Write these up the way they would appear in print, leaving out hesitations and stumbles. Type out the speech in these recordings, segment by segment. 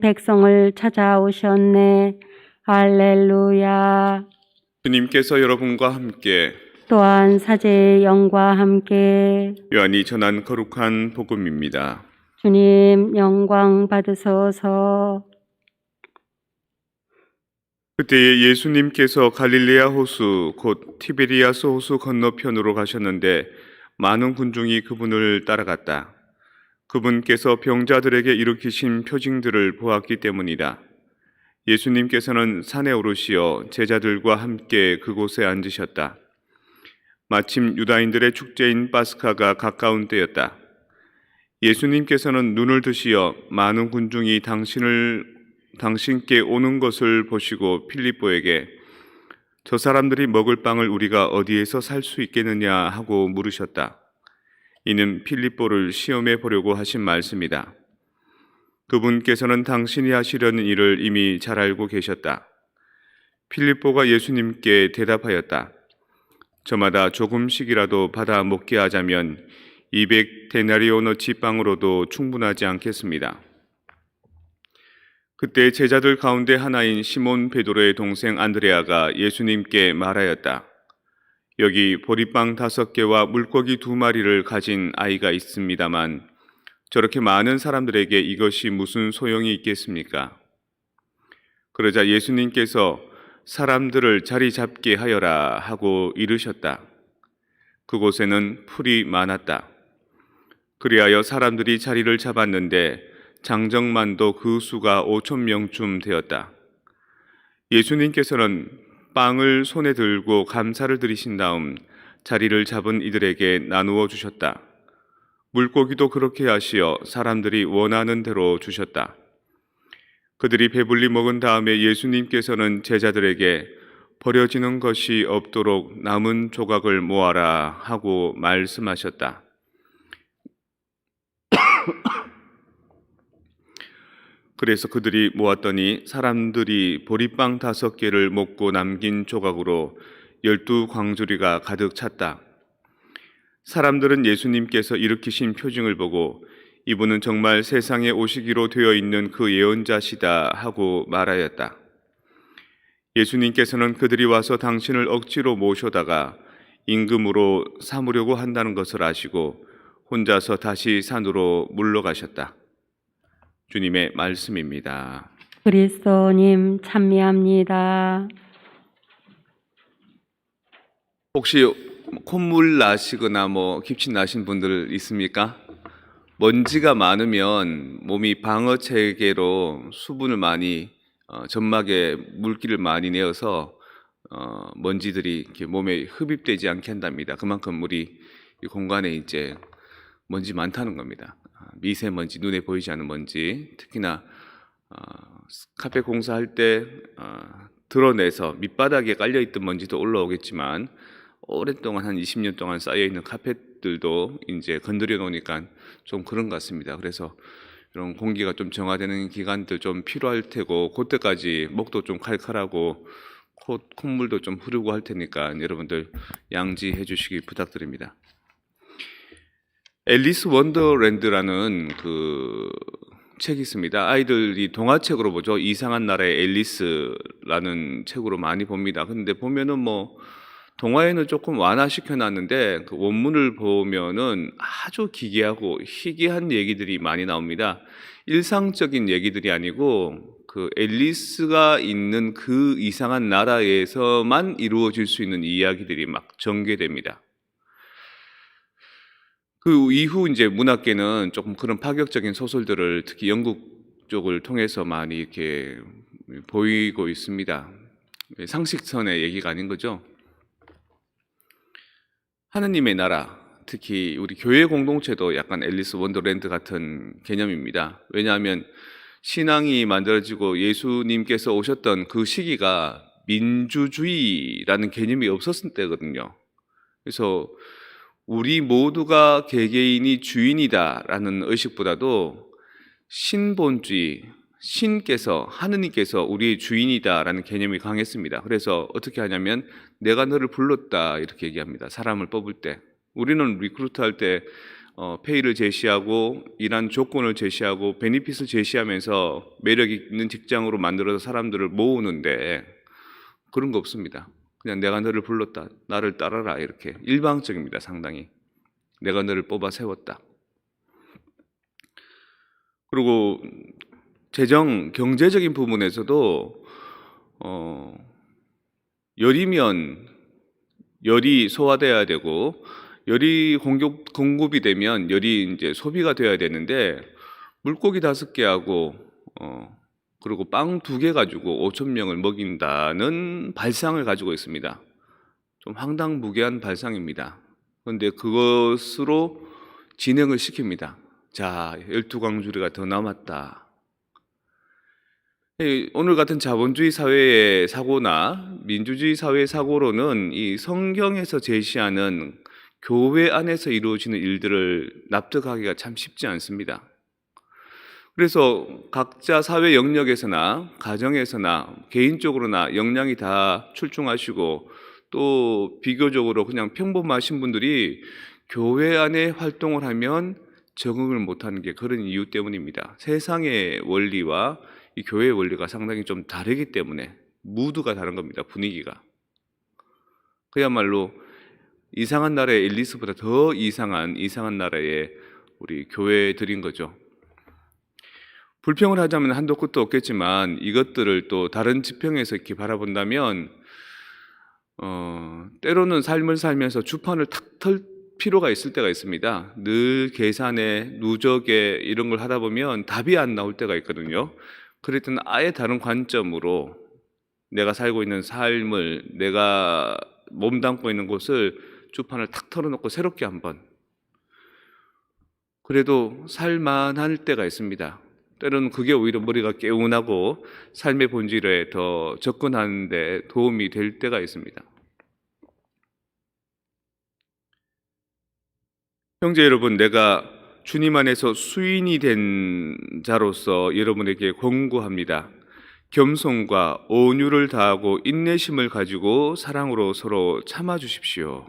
백성을 찾아오셨네. 할렐루야. 주님께서 여러분과 함께 또한 사제의 영과 함께 요한이 전한 거룩한 복음입니다. 주님 영광 받으소서. 그때에 예수님께서 갈릴레아 호수 곧 티베리아스 호수 건너편으로 가셨는데 많은 군중이 그분을 따라갔다. 그분께서 병자들에게 일으키신 표징들을 보았기 때문이다. 예수님께서는 산에 오르시어 제자들과 함께 그곳에 앉으셨다. 마침 유다인들의 축제인 파스카가 가까운 때였다. 예수님께서는 눈을 드시어 많은 군중이 당신께 오는 것을 보시고 필립보에게 저 사람들이 먹을 빵을 우리가 어디에서 살 수 있겠느냐 하고 물으셨다. 이는 필립보를 시험해 보려고 하신 말씀이다. 그분께서는 당신이 하시려는 일을 이미 잘 알고 계셨다. 필립보가 예수님께 대답하였다. 저마다 조금씩이라도 받아 먹게 하자면 200데나리오너치 빵으로도 충분하지 않겠습니다. 그때 제자들 가운데 하나인 시몬 베드로의 동생 안드레아가 예수님께 말하였다. 여기 보리빵 5개와 물고기 2마리를 가진 아이가 있습니다만 저렇게 많은 사람들에게 이것이 무슨 소용이 있겠습니까? 그러자 예수님께서 사람들을 자리 잡게 하여라 하고 이르셨다. 그곳에는 풀이 많았다. 그리하여 사람들이 자리를 잡았는데 장정만도 그 수가 5,000명쯤 되었다. 예수님께서는 빵을 손에 들고 감사를 드리신 다음 자리를 잡은 이들에게 나누어 주셨다. 물고기도 그렇게 하시어 사람들이 원하는 대로 주셨다. 그들이 배불리 먹은 다음에 예수님께서는 제자들에게 버려지는 것이 없도록 남은 조각을 모아라 하고 말씀하셨다. 그래서 그들이 모았더니 사람들이 보리빵 5개를 먹고 남긴 조각으로 12광주리가 가득 찼다. 사람들은 예수님께서 일으키신 표징을 보고 이분은 정말 세상에 오시기로 되어 있는 그 예언자시다 하고 말하였다. 예수님께서는 그들이 와서 당신을 억지로 모셔다가 임금으로 삼으려고 한다는 것을 아시고 혼자서 다시 산으로 물러가셨다. 주님의 말씀입니다. 그리스도님 찬미합니다. 혹시 콧물 나시거나 기침 나신 분들 있습니까? 먼지가 많으면 몸이 방어 체계로 수분을 많이 점막에 물기를 많이 내어서 먼지들이 이렇게 몸에 흡입되지 않게 한답니다. 그만큼 우리 이 공간에 이제 먼지 많다는 겁니다. 미세먼지, 눈에 보이지 않는 먼지, 특히나 카페 공사할 때 드러내서 밑바닥에 깔려있던 먼지도 올라오겠지만 오랫동안 한 20년 동안 쌓여있는 카펫들도 이제 건드려 놓으니까 좀 그런 것 같습니다. 그래서 이런 공기가 좀 정화되는 기간들 좀 필요할 테고 그때까지 목도 좀 칼칼하고 콧물도 좀 흐르고 할 테니까 여러분들 양지해 주시기 부탁드립니다. 앨리스 원더랜드라는 그 책이 있습니다. 아이들이 동화책으로 보죠. 이상한 나라의 앨리스라는 책으로 많이 봅니다. 근데 보면은 동화에는 조금 완화시켜 놨는데 그 원문을 보면은 아주 기괴하고 희귀한 얘기들이 많이 나옵니다. 일상적인 얘기들이 아니고 그 앨리스가 있는 그 이상한 나라에서만 이루어질 수 있는 이야기들이 막 전개됩니다. 그 이후 이제 문학계는 조금 그런 파격적인 소설들을 특히 영국 쪽을 통해서 많이 이렇게 보이고 있습니다. 상식선의 얘기가 아닌 거죠. 하느님의 나라, 특히 우리 교회 공동체도 약간 앨리스 원더랜드 같은 개념입니다. 왜냐하면 신앙이 만들어지고 예수님께서 오셨던 그 시기가 민주주의라는 개념이 없었을 때거든요. 그래서 우리 모두가 개개인이 주인이다라는 의식보다도 신본주의, 하느님께서 우리의 주인이다라는 개념이 강했습니다. 그래서 어떻게 하냐면 내가 너를 불렀다 이렇게 얘기합니다. 사람을 뽑을 때. 우리는 리크루트 할 때 페이를 제시하고 일한 조건을 제시하고 베니핏을 제시하면서 매력 있는 직장으로 만들어서 사람들을 모으는데 그런 거 없습니다. 그냥 내가 너를 불렀다. 나를 따라라. 이렇게 일방적입니다. 상당히. 내가 너를 뽑아 세웠다. 그리고 재정, 경제적인 부분에서도 열이면 열이 소화돼야 되고 열이 공급이 되면 열이 이제 소비가 돼야 되는데 물고기 5개하고 그리고 빵 2개 가지고 5천 명을 먹인다는 발상을 가지고 있습니다. 좀 황당무계한 발상입니다. 그런데 그것으로 진행을 시킵니다. 자, 12광주리가 더 남았다. 오늘 같은 자본주의 사회의 사고나 민주주의 사회의 사고로는 이 성경에서 제시하는 교회 안에서 이루어지는 일들을 납득하기가 참 쉽지 않습니다. 그래서 각자 사회 영역에서나 가정에서나 개인적으로나 역량이 다 출중하시고 또 비교적으로 그냥 평범하신 분들이 교회 안에 활동을 하면 적응을 못하는 게 그런 이유 때문입니다. 세상의 원리와 이 교회의 원리가 상당히 좀 다르기 때문에 무드가 다른 겁니다. 분위기가. 그야말로 이상한 나라의 앨리스보다 더 이상한 나라의 우리 교회들인 거죠. 불평을 하자면 한도 끝도 없겠지만 이것들을 또 다른 지평에서 이렇게 바라본다면 때로는 삶을 살면서 주판을 탁 털 필요가 있을 때가 있습니다. 늘 계산에 누적에 이런 걸 하다 보면 답이 안 나올 때가 있거든요. 그럴 때는 아예 다른 관점으로 내가 살고 있는 삶을 내가 몸담고 있는 곳을 주판을 탁 털어놓고 새롭게 한번 그래도 살만할 때가 있습니다. 때로는 그게 오히려 머리가 개운하고 삶의 본질에 더 접근하는 데 도움이 될 때가 있습니다. 형제 여러분, 내가 주님 안에서 수인이 된 자로서 여러분에게 권고합니다. 겸손과 온유를 다하고 인내심을 가지고 사랑으로 서로 참아주십시오.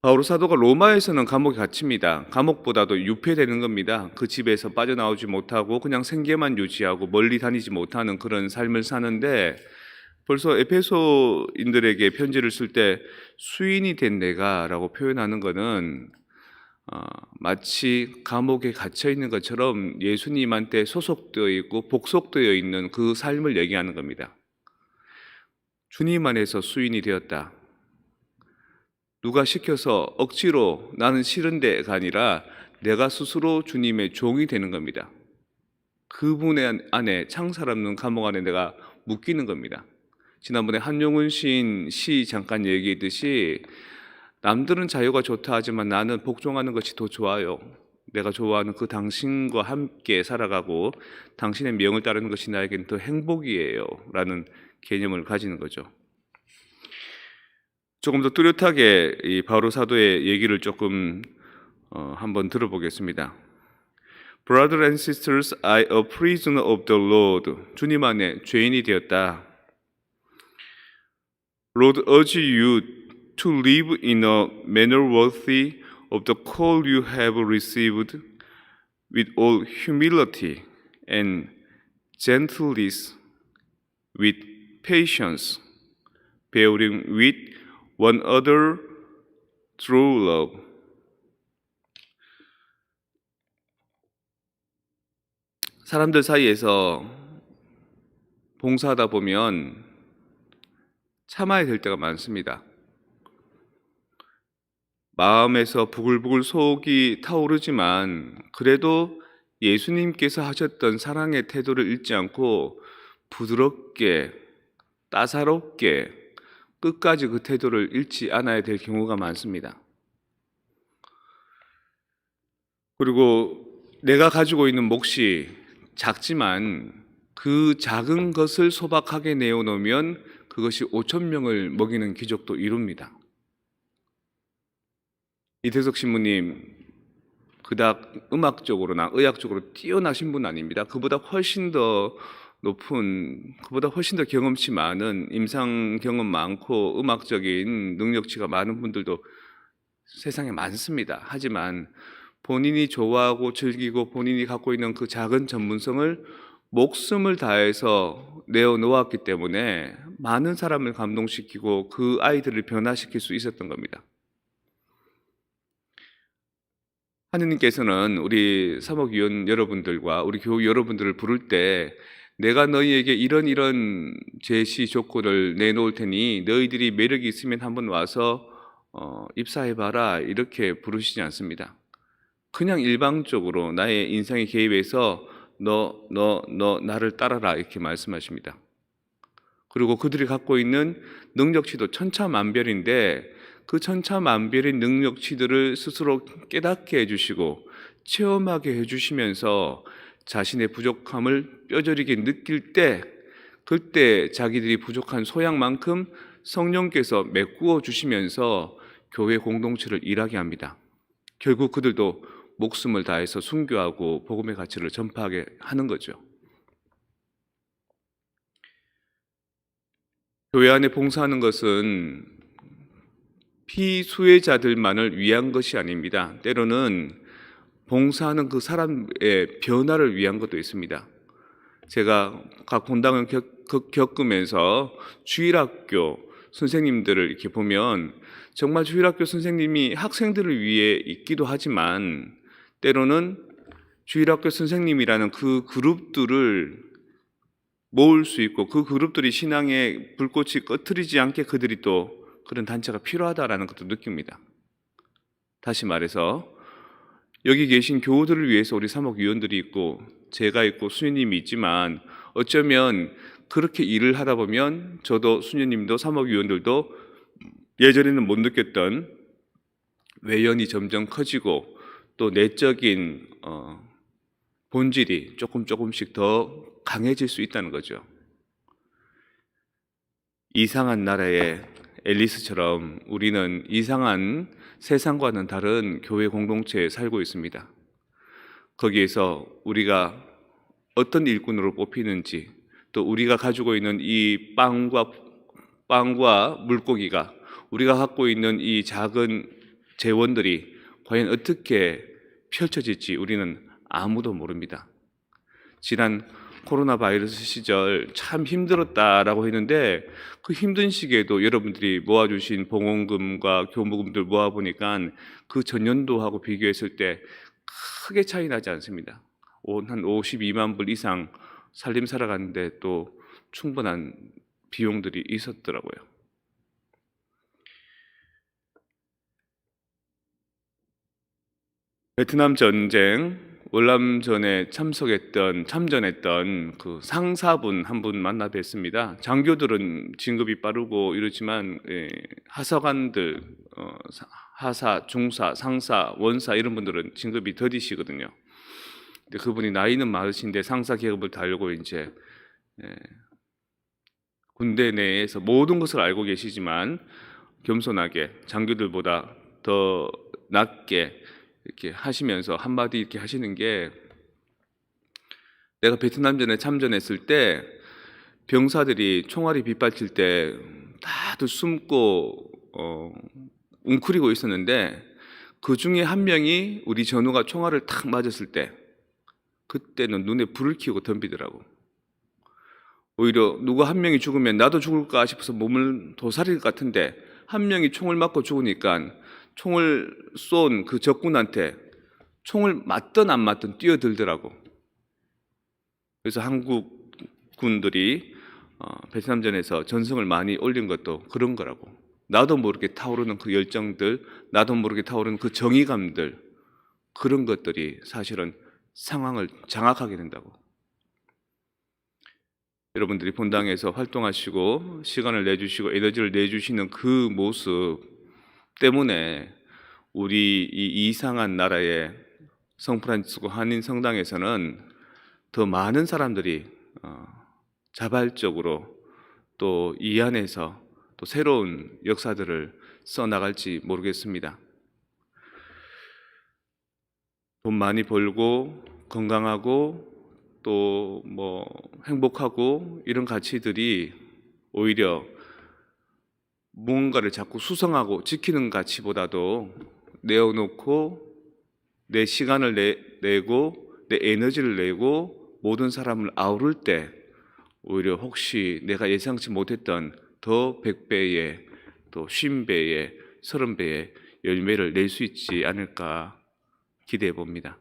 바오로 사도가 로마에서는 감옥에 갇힙니다. 감옥보다도 유폐되는 겁니다. 그 집에서 빠져나오지 못하고 그냥 생계만 유지하고 멀리 다니지 못하는 그런 삶을 사는데 벌써 에페소인들에게 편지를 쓸 때 수인이 된 내가라고 표현하는 것은 마치 감옥에 갇혀 있는 것처럼 예수님한테 소속되어 있고 복속되어 있는 그 삶을 얘기하는 겁니다. 주님 안에서 수인이 되었다. 누가 시켜서 억지로 나는 싫은데가 아니라 내가 스스로 주님의 종이 되는 겁니다. 그분의 안에 창살 없는 감옥 안에 내가 묶이는 겁니다. 지난번에 한용운 시인 시 잠깐 얘기했듯이 남들은 자유가 좋다 하지만 나는 복종하는 것이 더 좋아요. 내가 좋아하는 그 당신과 함께 살아가고 당신의 명을 따르는 것이 나에겐 더 행복이에요 라는 개념을 가지는 거죠. 조금 더 뚜렷하게 이 바오로 사도의 얘기를 조금 한번 들어보겠습니다. Brothers and sisters, I a prisoner of the Lord. 주님 안에 죄인이 되었다. Lord urge you to live in a manner worthy of the call you have received, with all humility and gentleness, with patience, bearing with one another through love. 사람들 사이에서 봉사하다 보면 참아야 될 때가 많습니다. 마음에서 부글부글 속이 타오르지만 그래도 예수님께서 하셨던 사랑의 태도를 잃지 않고 부드럽게 따사롭게 끝까지 그 태도를 잃지 않아야 될 경우가 많습니다. 그리고 내가 가지고 있는 몫이 작지만 그 작은 것을 소박하게 내어놓으면 그것이 5천 명을 먹이는 기적도 이룹니다. 이태석 신부님 그닥 음악적으로나 의학적으로 뛰어나신 분 아닙니다. 그보다 훨씬 더 경험치 많은 임상 경험 많고 음악적인 능력치가 많은 분들도 세상에 많습니다. 하지만 본인이 좋아하고 즐기고 본인이 갖고 있는 그 작은 전문성을 목숨을 다해서 내어놓았기 때문에 많은 사람을 감동시키고 그 아이들을 변화시킬 수 있었던 겁니다. 하느님께서는 우리 사목위원 여러분들과 우리 교우 여러분들을 부를 때 내가 너희에게 이런 제시 조건을 내놓을 테니 너희들이 매력이 있으면 한번 와서 입사해봐라 이렇게 부르시지 않습니다. 그냥 일방적으로 나의 인생에 개입해서 너 나를 따라라 이렇게 말씀하십니다. 그리고 그들이 갖고 있는 능력치도 천차만별인데 그 천차만별인 능력치들을 스스로 깨닫게 해주시고 체험하게 해주시면서 자신의 부족함을 뼈저리게 느낄 때 그때 자기들이 부족한 소양만큼 성령께서 메꾸어 주시면서 교회 공동체를 일하게 합니다. 결국 그들도 목숨을 다해서 순교하고 복음의 가치를 전파하게 하는 거죠. 교회 안에 봉사하는 것은 피수혜자들만을 위한 것이 아닙니다. 때로는 봉사하는 그 사람의 변화를 위한 것도 있습니다. 제가 각 본당을 겪으면서 주일학교 선생님들을 이렇게 보면 정말 주일학교 선생님이 학생들을 위해 있기도 하지만 때로는 주일학교 선생님이라는 그 그룹들을 모을 수 있고 그 그룹들이 신앙의 불꽃이 꺼트리지 않게 그들이 또 그런 단체가 필요하다라는 것도 느낍니다. 다시 말해서 여기 계신 교우들을 위해서 우리 사목위원들이 있고 제가 있고 수녀님이 있지만 어쩌면 그렇게 일을 하다 보면 저도 수녀님도 사목위원들도 예전에는 못 느꼈던 외연이 점점 커지고 또 내적인 본질이 조금씩 더 강해질 수 있다는 거죠. 이상한 나라의 앨리스처럼 우리는 이상한 세상과는 다른 교회 공동체에 살고 있습니다. 거기에서 우리가 어떤 일꾼으로 뽑히는지 또 우리가 가지고 있는 이 빵과 물고기가 우리가 갖고 있는 이 작은 재원들이 과연 어떻게 펼쳐질지 우리는 아무도 모릅니다. 지난 코로나 바이러스 시절 참 힘들었다라고 했는데 그 힘든 시기에도 여러분들이 모아주신 봉헌금과 교무금들 모아보니까 그 전년도하고 비교했을 때 크게 차이 나지 않습니다. 한 52만 불 이상 살림 살아가는데 또 충분한 비용들이 있었더라고요. 베트남 전쟁 월남전에 참전했던 그 상사분 한 분 만나 뵀습니다. 장교들은 진급이 빠르고 이러지만 하사관들, 하사, 중사, 상사, 원사 이런 분들은 진급이 더디시거든요. 근데 그분이 나이는 많으신데 상사 계급을 달고 이제 군대 내에서 모든 것을 알고 계시지만 겸손하게 장교들보다 더 낮게 이렇게 하시면서 한마디 이렇게 하시는 게 내가 베트남전에 참전했을 때 병사들이 총알이 빗발칠 때 다들 숨고 웅크리고 있었는데 그 중에 한 명이 우리 전우가 총알을 탁 맞았을 때 그때는 눈에 불을 켜고 덤비더라고. 오히려 누가 한 명이 죽으면 나도 죽을까 싶어서 몸을 도사릴 것 같은데 한 명이 총을 맞고 죽으니까 총을 쏜 그 적군한테 총을 맞든 안 맞든 뛰어들더라고. 그래서 한국 군들이 베트남전에서 전성을 많이 올린 것도 그런 거라고. 나도 모르게 타오르는 그 열정들, 나도 모르게 타오르는 그 정의감들, 그런 것들이 사실은 상황을 장악하게 된다고. 여러분들이 본당에서 활동하시고 시간을 내주시고 에너지를 내주시는 그 모습 때문에 우리 이 이상한 나라의 성프란치스코 한인 성당에서는 더 많은 사람들이 자발적으로 또 이 안에서 또 새로운 역사들을 써나갈지 모르겠습니다. 돈 많이 벌고 건강하고 또 뭐 행복하고 이런 가치들이 오히려 무언가를 자꾸 수성하고 지키는 가치보다도 내어놓고 내 시간을 내고 내 에너지를 내고 모든 사람을 아우를 때 오히려 혹시 내가 예상치 못했던 더 100배의 또 50배의 30배의 열매를 낼 수 있지 않을까 기대해 봅니다.